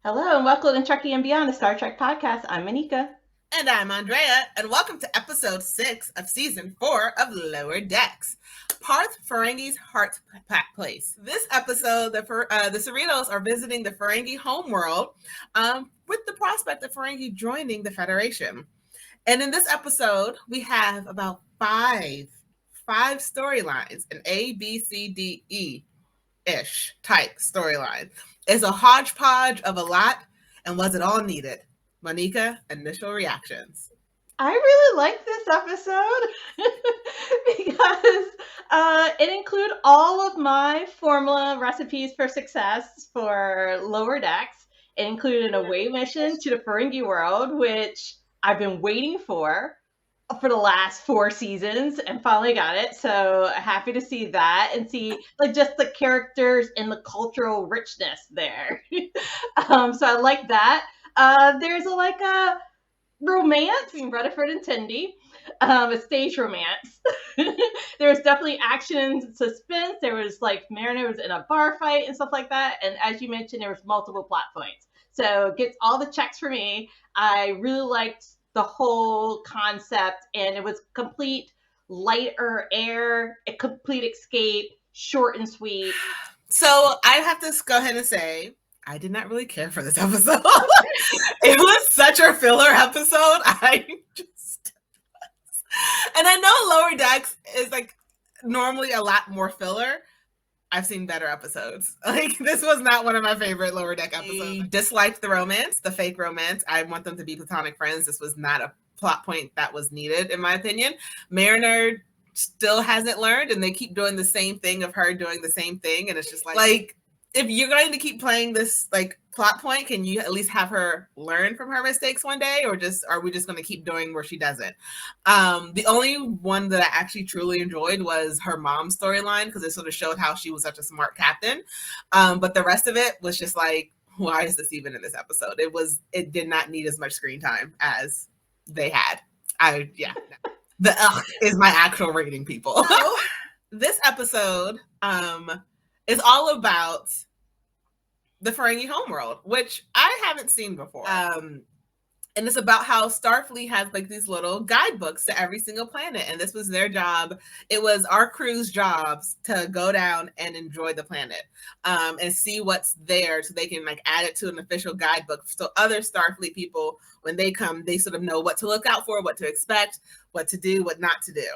Hello and welcome to Trekkie and Beyond, the Star Trek podcast. I'm Moneca. And I'm Andrea, and welcome to episode 6 of season 4 of Lower Decks, Parth, Ferengi's Heart Place. This episode, the Cerritos are visiting the Ferengi homeworld with the prospect of Ferengi joining the Federation. And in this episode, we have about five storylines, an A, B, C, D, E-ish type storyline. It's a hodgepodge of a lot, and was it all needed? Moneca, initial reactions. I really like this episode because it included all of my formula recipes for success for Lower Decks. It included an away mission to the Ferengi world, which I've been waiting for the last 4 seasons and finally got it. So happy to see that and see like just the characters and the cultural richness there. So I like that. There's a romance between Rutherford and Tendi, a stage romance. There was definitely action and suspense. There was like Mariner was in a bar fight and stuff like that. And as you mentioned, there was multiple plot points. So it gets all the checks for me. I really liked the whole concept, and it was complete lighter air, a complete escape, short and sweet. So I have to go ahead and say, I did not really care for this episode. It was such a filler episode. And I know Lower Decks is like normally a lot more filler. I've seen better episodes. Like, this was not one of my favorite Lower Deck episodes. I disliked the romance, the fake romance. I want them to be platonic friends. This was not a plot point that was needed, in my opinion. Mariner still hasn't learned, and they keep doing the same thing of her doing the same thing. And it's just like if you're going to keep playing this like plot point, can you at least have her learn from her mistakes one day, or are we just going to keep doing where she doesn't? The only one that I actually truly enjoyed was her mom's storyline, because it sort of showed how she was such a smart captain. But the rest of it was just like, why is this even in this episode? It did not need as much screen time as they had. The is my actual rating, people. This episode is all about the Ferengi homeworld, which I haven't seen before. And it's about how Starfleet has like these little guidebooks to every single planet. And this was their job. It was our crew's jobs to go down and enjoy the planet and see what's there so they can like add it to an official guidebook. So other Starfleet people, when they come, they sort of know what to look out for, what to expect, what to do, what not to do.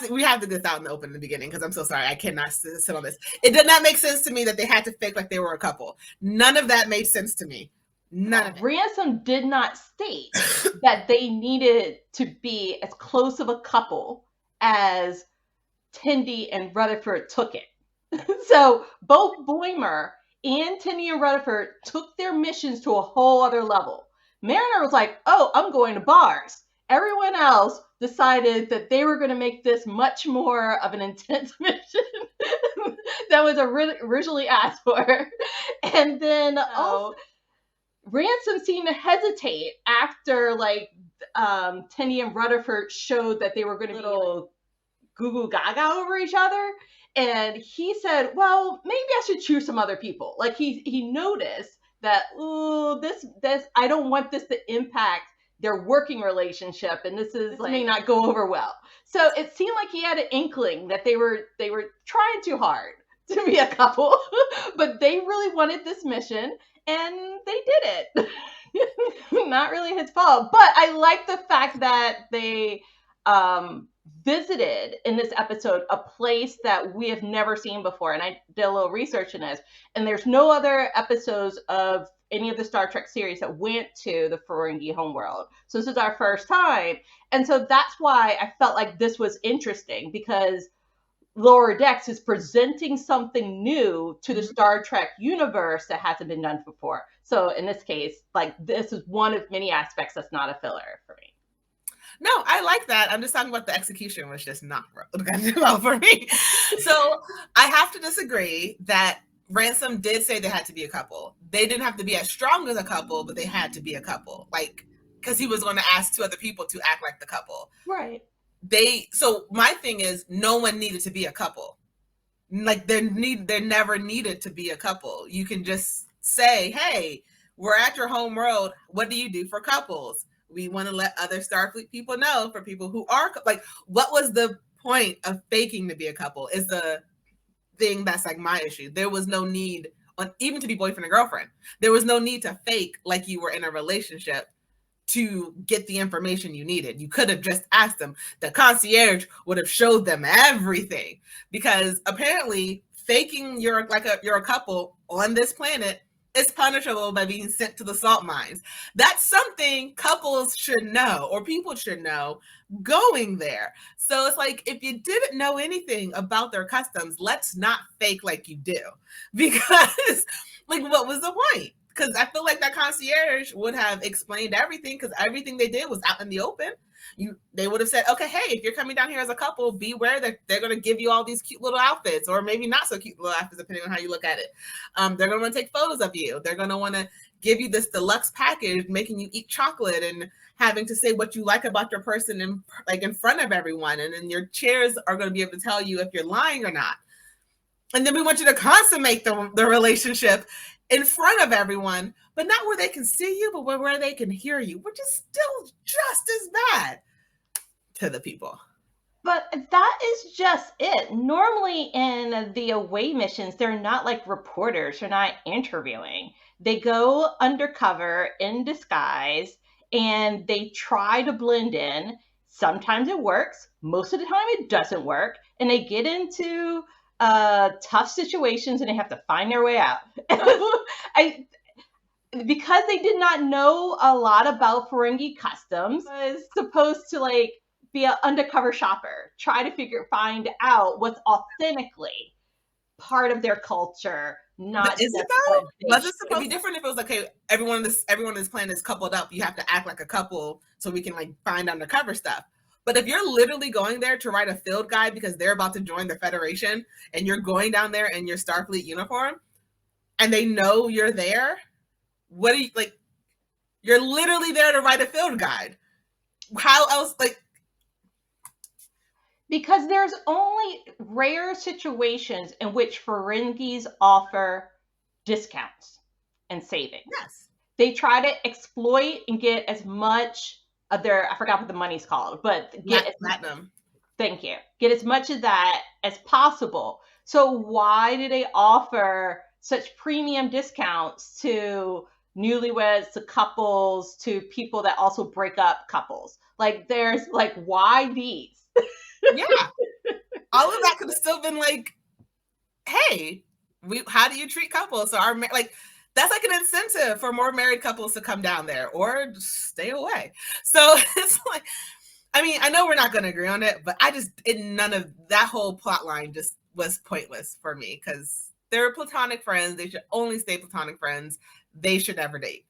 We have to get this out in the open in the beginning, because I'm so sorry. I cannot sit on this. It did not make sense to me that they had to fake like they were a couple. None of that made sense to me. None of it. Ransom did not state that they needed to be as close of a couple as Tendi and Rutherford took it. So both Boimler and Tendi and Rutherford took their missions to a whole other level. Mariner was like, oh, I'm going to bars. Everyone else decided that they were going to make this much more of an intense mission than was originally asked for. And then Ransom seemed to hesitate after Tendi and Rutherford showed that they were going to be little goo goo gaga over each other. And he said, well, maybe I should choose some other people. Like he noticed that, this I don't want this to impact their working relationship, and this may not go over well. So it seemed like he had an inkling that they were trying too hard to be a couple, but they really wanted this mission, and they did it. Not really his fault, but I like the fact that they visited in this episode a place that we have never seen before, and I did a little research in this, and there's no other episodes of any of the Star Trek series that went to the Ferengi homeworld. So this is our first time. And so that's why I felt like this was interesting, because Lower Decks is presenting something new to the Star Trek universe that hasn't been done before. So in this case, like, this is one of many aspects that's not a filler for me. No, I like that. I'm just talking about the execution was just not well for me. So I have to disagree that Ransom did say they had to be a couple. They didn't have to be as strong as a couple, but they had to be a couple. Like, because he was going to ask 2 other people to act like the couple. Right. So my thing is, no one needed to be a couple. Like, there never needed to be a couple. You can just say, hey, we're at your home world. What do you do for couples? We want to let other Starfleet people know, for people who are like, what was the point of faking to be a couple is the thing that's like my issue. There was no need even to be boyfriend and girlfriend. There was no need to fake like you were in a relationship to get the information you needed. You could have just asked them. The concierge would have showed them everything, because apparently faking you're a couple on this planet is punishable by being sent to the salt mines. That's something couples should know, or people should know going there. So it's like, if you didn't know anything about their customs, let's not fake like you do, because like, what was the point? Because I feel like that concierge would have explained everything, because everything they did was out in the open. They would have said, okay, hey, if you're coming down here as a couple, beware that they're going to give you all these cute little outfits, or maybe not so cute little outfits, depending on how you look at it. They're going to want to take photos of you. They're going to want to give you this deluxe package, making you eat chocolate and having to say what you like about your person in front of everyone. And then your chairs are going to be able to tell you if you're lying or not. And then we want you to consummate the relationship in front of everyone, but not where they can see you, but where they can hear you, which is still just as bad to the people. But that is just it. Normally in the away missions, they're not like reporters, they're not interviewing. They go undercover in disguise and they try to blend in. Sometimes it works, most of the time it doesn't work, and they get into tough situations and they have to find their way out. Because they did not know a lot about Ferengi customs, was supposed to like be an undercover shopper, try to find out what's authentically part of their culture. Not is it though? Was it supposed to be different if it was like, hey, everyone on this planet is coupled up, you have to act like a couple so we can like find undercover stuff. But if you're literally going there to write a field guide because they're about to join the Federation, and you're going down there in your Starfleet uniform and they know you're there, what do you like? You're literally there to write a field guide. How else? Like, because there's only rare situations in which Ferengis offer discounts and savings. Yes. They try to exploit and get as much of their, I forgot what the money's called, but platinum. Thank you. Get as much of that as possible. So why do they offer such premium discounts to newlyweds, to couples, to people that also break up couples? Like, there's like, why these? Yeah. All of that could have still been like, hey, how do you treat couples? So that's like an incentive for more married couples to come down there or stay away. So it's like, I mean, I know we're not going to agree on it, but none of that whole plot line just was pointless for me, because they're platonic friends. They should only stay platonic friends. They should never date.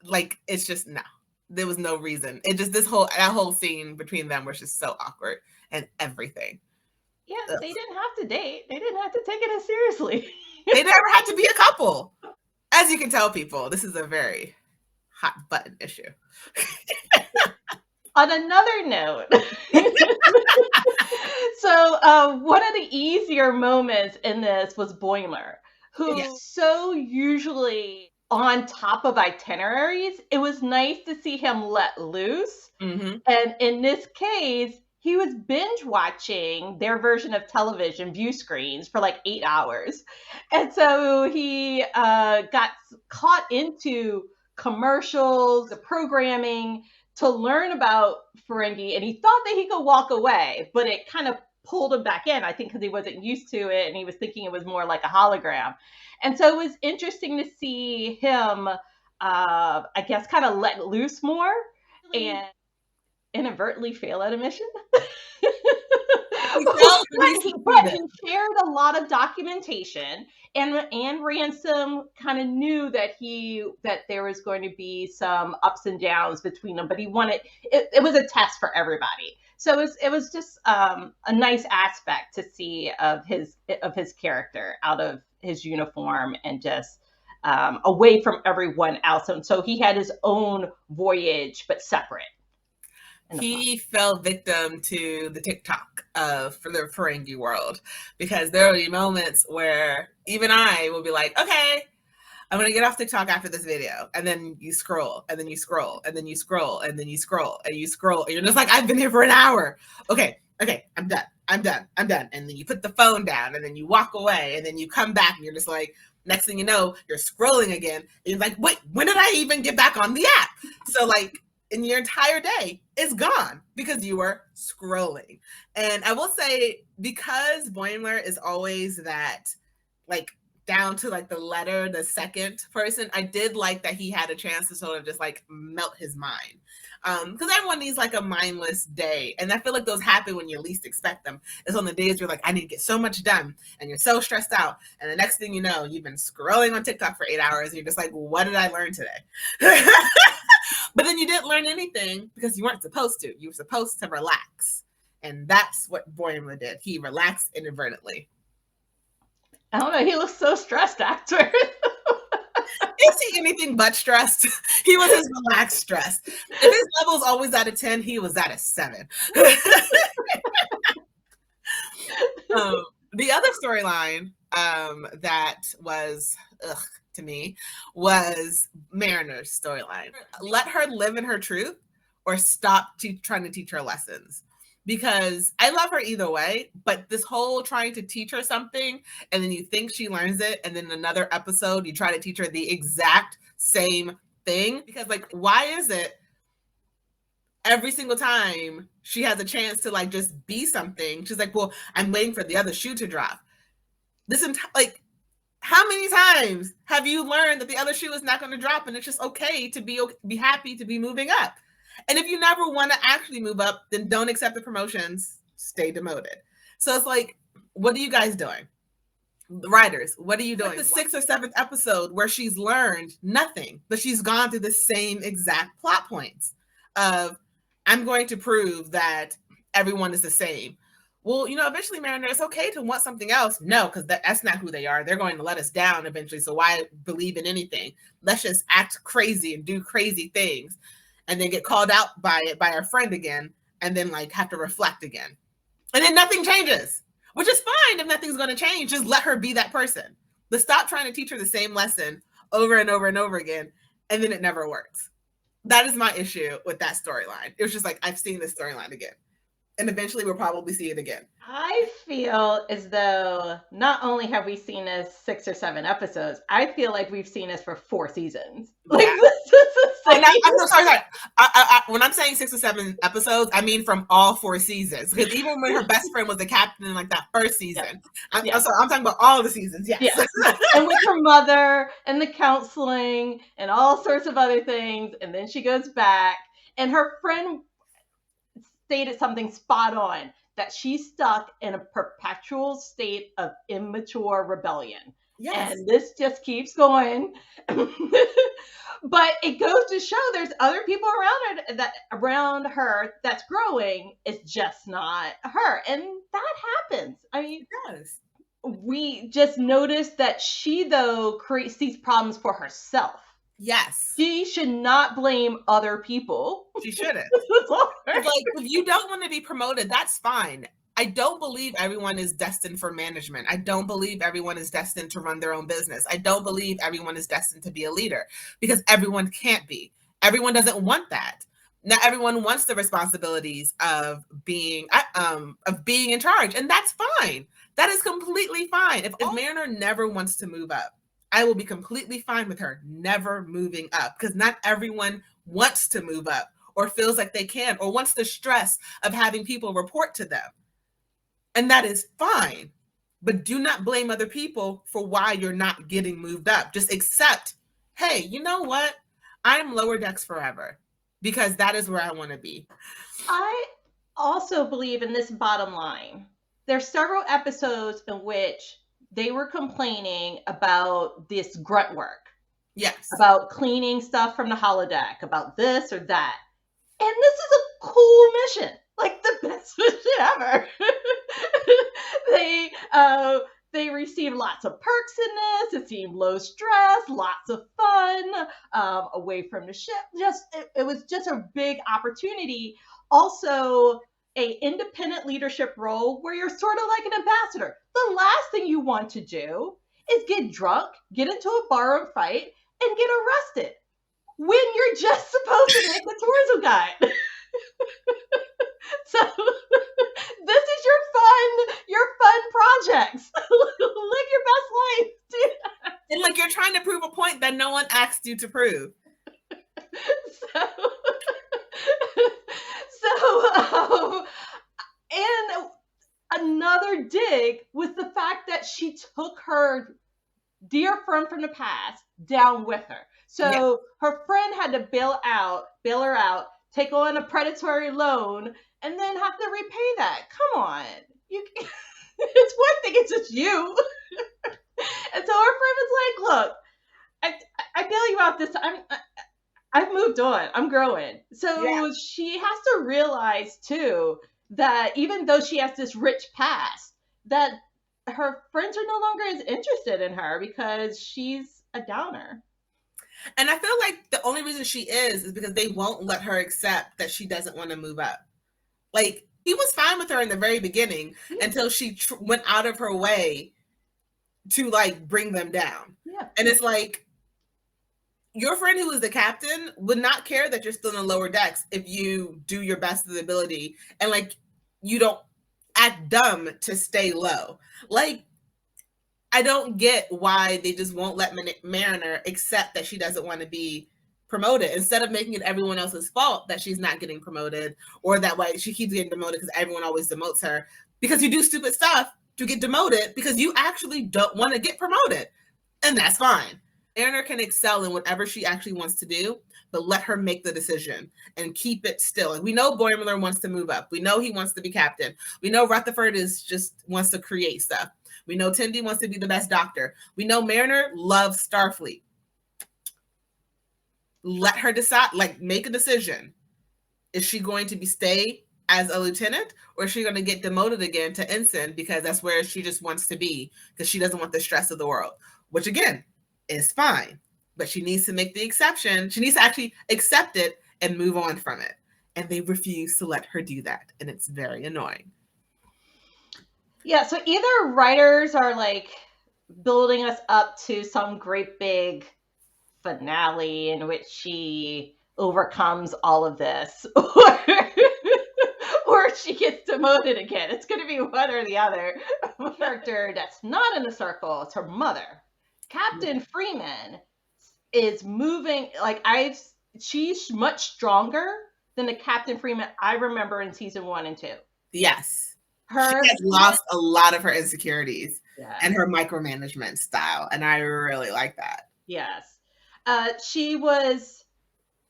Like, it's just, no, there was no reason. It just, that whole scene between them was just so awkward and everything. Yeah, ugh. They didn't have to date. They didn't have to take it as seriously. They never had to be a couple. As you can tell, people, this is a very hot button issue. On another note, so one of the easier moments in this was Boimler, who is so usually on top of itineraries. It was nice to see him let loose. Mm-hmm. And in this case, he was binge watching their version of television, view screens, for like 8 hours. And so he got caught into commercials, the programming, to learn about Ferengi. And he thought that he could walk away, but it kind of pulled him back in, I think, because he wasn't used to it. And he was thinking it was more like a hologram. And so it was interesting to see him, I guess, kind of let loose more and inadvertently fail at a mission. But he shared a lot of documentation, and Ransom kind of knew that there was going to be some ups and downs between them, but he wanted it was a test for everybody. So it was just a nice aspect to see of his character out of his uniform and just away from everyone else. And so he had his own voyage, but separate. He fell victim to the TikTok for the Ferengi world, because there will be moments where even I will be like, okay, I'm going to get off TikTok after this video. And then you scroll, and then you scroll, and then you scroll, and then you scroll, and you scroll. And you're just like, I've been here for an hour. Okay, I'm done. I'm done. And then you put the phone down, and then you walk away, and then you come back, and you're just like, next thing you know, you're scrolling again. And you're like, wait, when did I even get back on the app? So like, in your entire day is gone because you were scrolling. And I will say, because Boimler is always that, like, down to like the letter, the second person, I did like that he had a chance to sort of just like melt his mind. Because everyone needs like a mindless day. And I feel like those happen when you least expect them. It's on the days you're like, I need to get so much done. And you're so stressed out. And the next thing you know, you've been scrolling on TikTok for 8 hours. And you're just like, what did I learn today? But then you didn't learn anything because you weren't supposed to. You were supposed to relax. And that's what Boimler did. He relaxed inadvertently. I don't know. He looks so stressed after. Is he anything but stressed? He was his relaxed stress. If his level's always at a 10, he was at a 7. The other storyline that was to me was Mariner's storyline. Let her live in her truth or stop trying to teach her lessons. Because I love her either way, but this whole trying to teach her something and then you think she learns it, and then another episode you try to teach her the exact same thing. Because like, why is it every single time she has a chance to like just be something, she's like, well, I'm waiting for the other shoe to drop. Like, how many times have you learned that the other shoe is not going to drop and it's just okay to be happy to be moving up? And if you never want to actually move up, then don't accept the promotions, stay demoted. So it's like, what are you guys doing? The writers, what are you doing? Like the 6th or 7th episode where she's learned nothing, but she's gone through the same exact plot points of, I'm going to prove that everyone is the same. Well, you know, eventually, Mariner, it's okay to want something else. No, because that's not who they are. They're going to let us down eventually. So why believe in anything? Let's just act crazy and do crazy things. And then get called out by our friend again, and then like have to reflect again. And then nothing changes, which is fine if nothing's going to change. Just let her be that person. But stop trying to teach her the same lesson over and over and over again, and then it never works. That is my issue with that storyline. It was just like, I've seen this storyline again. And eventually we'll probably see it again. I feel as though not only have we seen this 6 or 7 episodes, I feel like we've seen this for 4 seasons. Like, yeah. This is I'm so sorry. When I'm saying 6 or 7 episodes, I mean from all 4 seasons. Because even when her best friend was the captain in like that first season, I'm talking about all the seasons. Yes. Yeah. And with her mother and the counseling and all sorts of other things, and then she goes back, and her friend stated something spot on, that she's stuck in a perpetual state of immature rebellion. Yes. And this just keeps going. But it goes to show there's other people around her that's growing. It's just not her. And that happens. I mean, it does. We just noticed that she, though, creates these problems for herself. Yes. She should not blame other people. She shouldn't. Like, if you don't want to be promoted, that's fine. I don't believe everyone is destined for management. I don't believe everyone is destined to run their own business. I don't believe everyone is destined to be a leader, because everyone can't be. Everyone doesn't want that. Not everyone wants the responsibilities of being in charge, and that's fine. That is completely fine. If Mariner never wants to move up, I will be completely fine with her never moving up, because not everyone wants to move up or feels like they can or wants the stress of having people report to them. And that is fine. But do not blame other people for why you're not getting moved up. Just accept, hey, you know what? I'm lower decks forever, because that is where I want to be. I also believe in this bottom line. There's several episodes in which they were complaining about this grunt work. Yes. About cleaning stuff from the holodeck, about this or that. And this is a cool mission. Like, the best mission ever. They received lots of perks in this. It seemed low stress, lots of fun, away from the ship. It was just a big opportunity. Also, a independent leadership role where you're sort of like an ambassador. The last thing you want to do is get drunk, get into a bar and fight, and get arrested when you're just supposed to make the tourism guide. So this is your fun projects. Live your best life, dude. And like you're trying to prove a point that no one asked you to prove. And another dig was the fact that she took her dear friend from the past down with her. So her friend had to bail her out, take on a predatory loan, and then have to repay that. Come on. It's one thing, it's just you. And so her friend was like, look, I bail you out this time. I've moved on. I'm growing. So she has to realize too that even though she has this rich past, that her friends are no longer as interested in her because she's a downer. And I feel like the only reason she is because they won't let her accept that she doesn't want to move up. Like, he was fine with her in the very beginning until she went out of her way to like bring them down. Yeah. And it's like, your friend who is the captain would not care that you're still in the lower decks if you do your best of the ability and like you don't act dumb to stay low. Like, I don't get why they just won't let Mariner accept that she doesn't want to be promoted instead of making it everyone else's fault that she's not getting promoted, or that way she keeps getting demoted because everyone always demotes her, because you do stupid stuff to get demoted because you actually don't want to get promoted, and that's fine. Mariner can excel in whatever she actually wants to do, but let her make the decision and keep it still. And we know Boimler wants to move up. We know he wants to be captain. We know Rutherford wants to create stuff. We know Tendi wants to be the best doctor. We know Mariner loves Starfleet. Let her decide, like, make a decision. Is she going to stay as a lieutenant, or is she going to get demoted again to ensign because that's where she just wants to be because she doesn't want the stress of the world, which again is fine, but she needs to make the exception. She needs to actually accept it and move on from it. And they refuse to let her do that. And it's very annoying. Yeah, so either writers are like building us up to some great big finale in which she overcomes all of this, or she gets demoted again. It's going to be one or the other. A character that's not in the circle, it's her mother. Captain Freeman is moving, like, she's much stronger than the Captain Freeman I remember in season 1 and 2. Yes. She has lost a lot of her insecurities and her micromanagement style, and I really like that. Yes. She was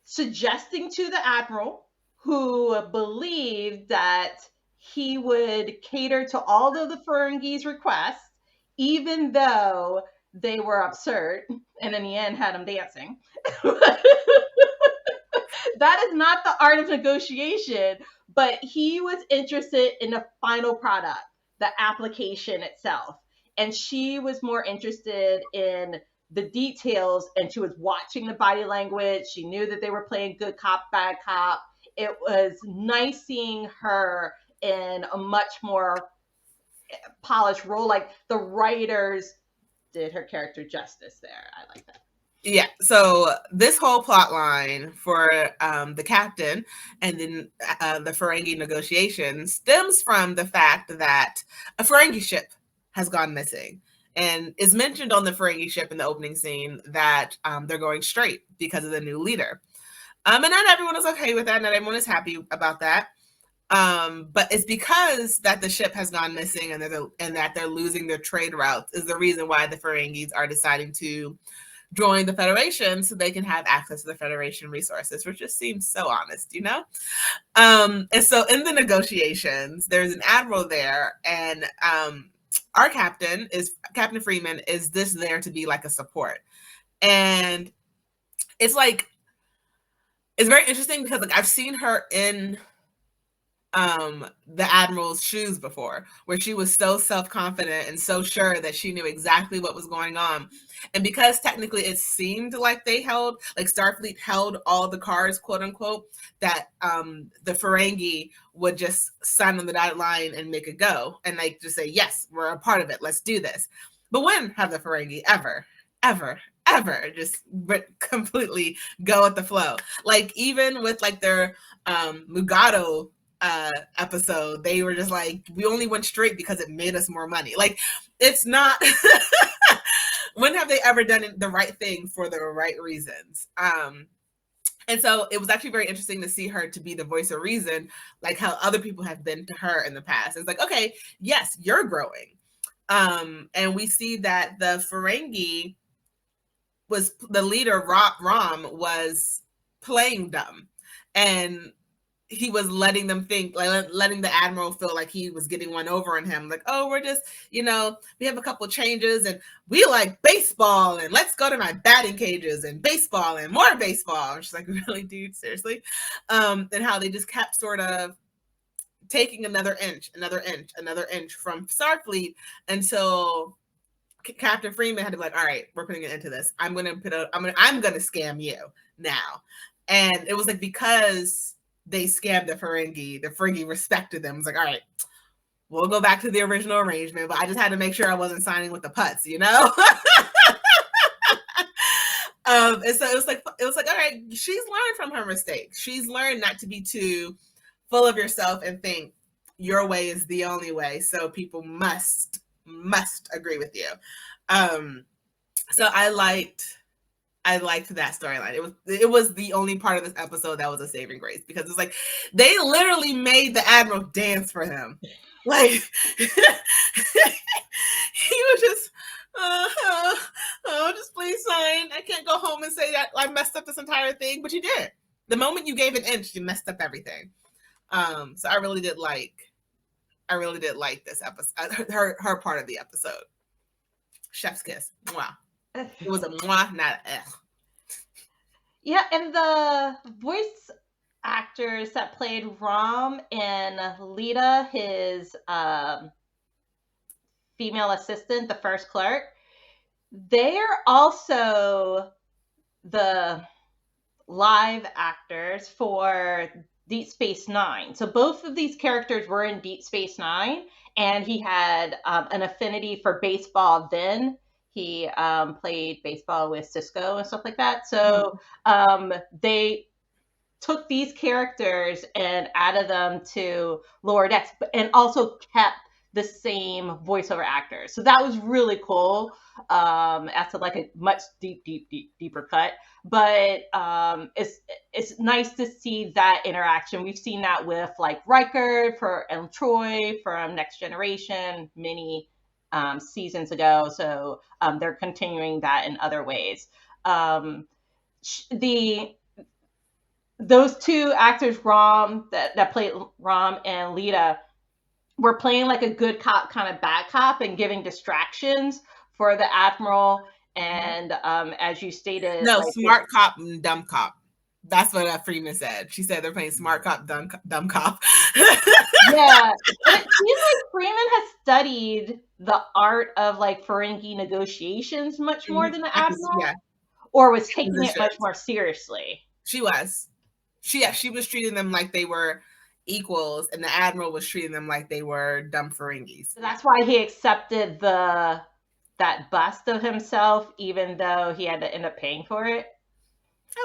suggesting to the Admiral, who believed that he would cater to all of the Ferengi's requests, even though they were absurd, and in the end had him dancing. That is not the art of negotiation, but he was interested in the final product, the application itself. And she was more interested in the details, and she was watching the body language. She knew that they were playing good cop, bad cop. It was nice seeing her in a much more polished role. Like, the writers did her character justice there. I like that. Yeah, so this whole plot line for the captain and then the Ferengi negotiation stems from the fact that a Ferengi ship has gone missing, and is mentioned on the Ferengi ship in the opening scene that they're going straight because of the new leader. And not everyone is okay with that. Not everyone is happy about that. But it's because that the ship has gone missing and that they're losing their trade routes is the reason why the Ferengis are deciding to join the Federation so they can have access to the Federation resources, which just seems so honest, you know? And so in the negotiations, there's an admiral there, and our Captain Freeman is there to be like a support. And it's like, it's very interesting because like I've seen her in the Admiral's shoes before, where she was so self-confident and so sure that she knew exactly what was going on. And because technically it seemed like Starfleet held all the cards, quote unquote, that the Ferengi would just sign on the dotted line and make it go and like just say, yes, we're a part of it, let's do this. But when have the Ferengi ever just completely go with the flow? Like even with like their Mugato episode, they were just like, we only went straight because it made us more money. Like it's not when have they ever done the right thing for the right reasons? And so it was actually very interesting to see her to be the voice of reason, like how other people have been to her in the past. It's like, okay, yes, you're growing. And we see that the Ferengi was the leader, Rom was playing dumb. And he was letting them think, like letting the admiral feel like he was getting one over on him. Like, oh, we're just, we have a couple changes and we like baseball and let's go to my batting cages and baseball and more baseball. And she's like, really, dude, seriously? And how they just kept sort of taking another inch from Starfleet until Captain Freeman had to be like, all right, we're putting it into this. I'm gonna scam you now. And it was like, because they scammed the Ferengi respected them. It was like, all right, we'll go back to the original arrangement, but I just had to make sure I wasn't signing with the putts, And so it was like, all right, she's learned from her mistakes. She's learned not to be too full of yourself and think your way is the only way. So people must agree with you. So I liked that storyline. It was the only part of this episode that was a saving grace, because it's like they literally made the admiral dance for him. Like he was just just please sign. I can't go home and say that I messed up this entire thing, but you did. The moment you gave an inch, you messed up everything. So I really did like this episode, her part of the episode. Chef's kiss. Mwah. It was a mwah, not a eh. Yeah, and the voice actors that played Rom and Lita, his female assistant, the first clerk, they are also the live actors for Deep Space Nine. So both of these characters were in Deep Space Nine, and he had an affinity for baseball then. He played baseball with Cisco and stuff like that. So they took these characters and added them to Lower Decks, and also kept the same voiceover actors. So that was really cool. As to like a much deeper cut. But it's nice to see that interaction. We've seen that with like Riker and Troy from Next Generation many seasons ago. So they're continuing that in other ways. Those two actors, that played Rom and Lita, were playing like a good cop, kind of bad cop, and giving distractions for the admiral. And as you stated, no, like, smart cop and dumb cop. That's what Freeman said. She said they're playing smart cop, dumb cop. Yeah, and it seems like Freeman has studied the art of like Ferengi negotiations much more than the admiral, or was taking it much more seriously. She was. She was treating them like they were equals, and the admiral was treating them like they were dumb Ferengis. So that's why he accepted that bust of himself, even though he had to end up paying for it.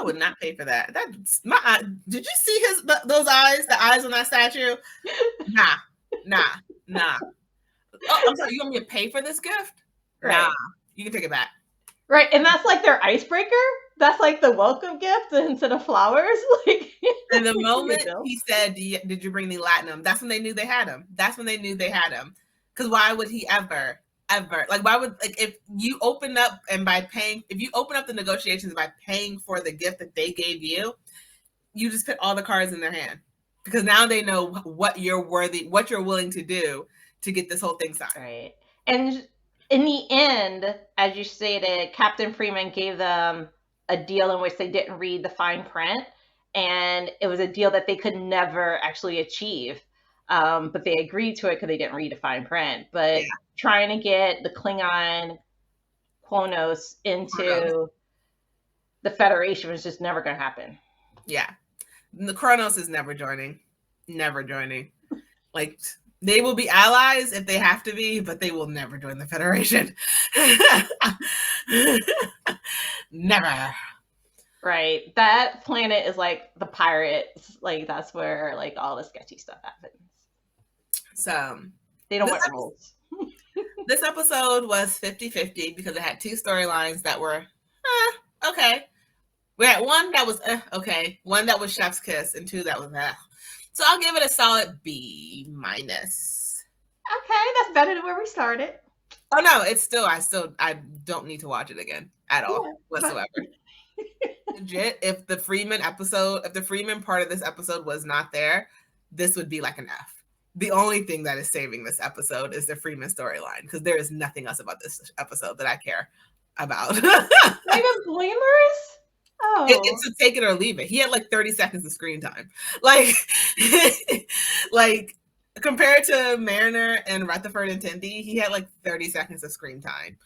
I would not pay for that. That's my eye. Did you see those eyes? The eyes on that statue? Nah. Oh, I'm sorry. You want me to pay for this gift? Right. Nah. You can take it back. Right, and that's like their icebreaker. That's like the welcome gift instead of flowers. Like, and the moment he said, "Did you bring the latinum?" That's when they knew they had him. Because why would he ever? Like, why would, like, if you open up the negotiations by paying for the gift that they gave you, you just put all the cards in their hand, because now they know what you're willing to do to get this whole thing signed. Right, and in the end, as you stated, Captain Freeman gave them a deal in which they didn't read the fine print, and it was a deal that they could never actually achieve. But they agreed to it because they didn't read the fine print. But trying to get the Klingon Kronos into the Federation was just never going to happen. Yeah. The Kronos is never joining. Like, They will be allies if they have to be, but they will never join the Federation. Never. Right. That planet is like the pirates. Like that's where like all the sketchy stuff happens. So they don't want rules. This episode was 50-50 because it had two storylines that were okay. We had one that was okay, one that was chef's kiss, and two that was So I'll give it a solid B-. Okay, that's better than where we started. Oh no, it's still I don't need to watch it again at all whatsoever. Legit, if the Freeman part of this episode was not there, this would be like an F. The only thing that is saving this episode is the Freeman storyline, because there is nothing else about this episode that I care about. Even Bloomers? Oh. It's a take it or leave it. He had like 30 seconds of screen time. Like, like compared to Mariner and Rutherford and Tendi, he had like 30 seconds of screen time.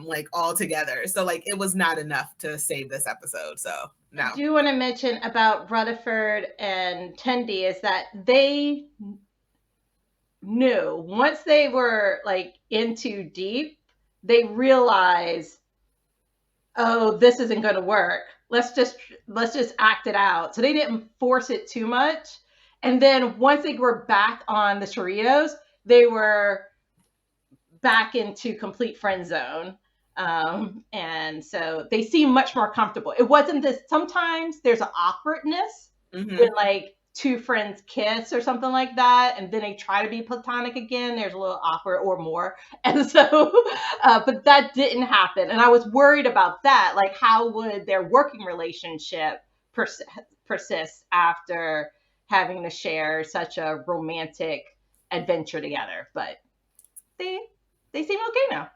Like all together. So like it was not enough to save this episode. So no. I do want to mention about Rutherford and Tendi is that they knew once they were like in too deep, they realized, oh, this isn't going to work. Let's just act it out. So they didn't force it too much. And then once they were back on the Cerritos, they were back into complete friend zone. And so they seem much more comfortable. It wasn't this, sometimes there's an awkwardness when like two friends kiss or something like that, and then they try to be platonic again. There's a little awkward or more. And so, but that didn't happen. And I was worried about that. Like, how would their working relationship persist after having to share such a romantic adventure together? But they seem okay now.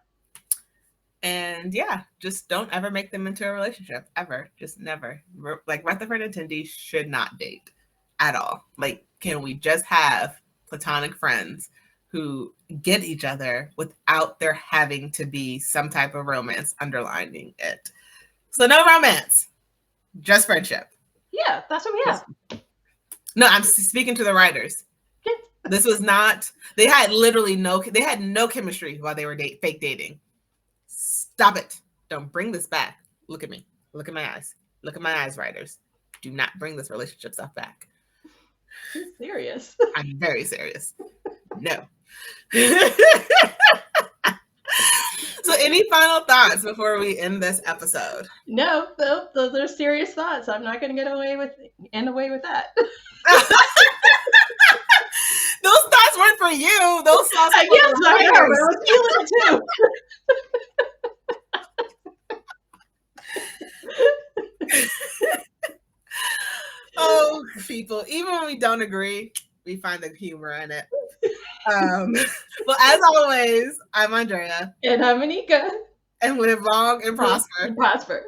And yeah, just don't ever make them into a relationship, ever. Just never. Like, Rutherford and Tendi should not date at all. Like, can we just have platonic friends who get each other without there having to be some type of romance underlining it? So no romance, just friendship. Yeah, that's what we have. No, I'm speaking to the writers. This was not, they had no chemistry while they were fake dating. Stop it. Don't bring this back. Look at me. Look at my eyes. Look at my eyes, writers. Do not bring this relationship stuff back. You're serious. I'm very serious. No. So any final thoughts before we end this episode? No, those are serious thoughts. I'm not going to end away with that. Those thoughts weren't for you. Those thoughts were yes, I know. I was feeling it too. Oh, people, even when we don't agree, we find the humor in it. Well, as always, I'm Andrea. And I'm Moneca. And live long and prosper.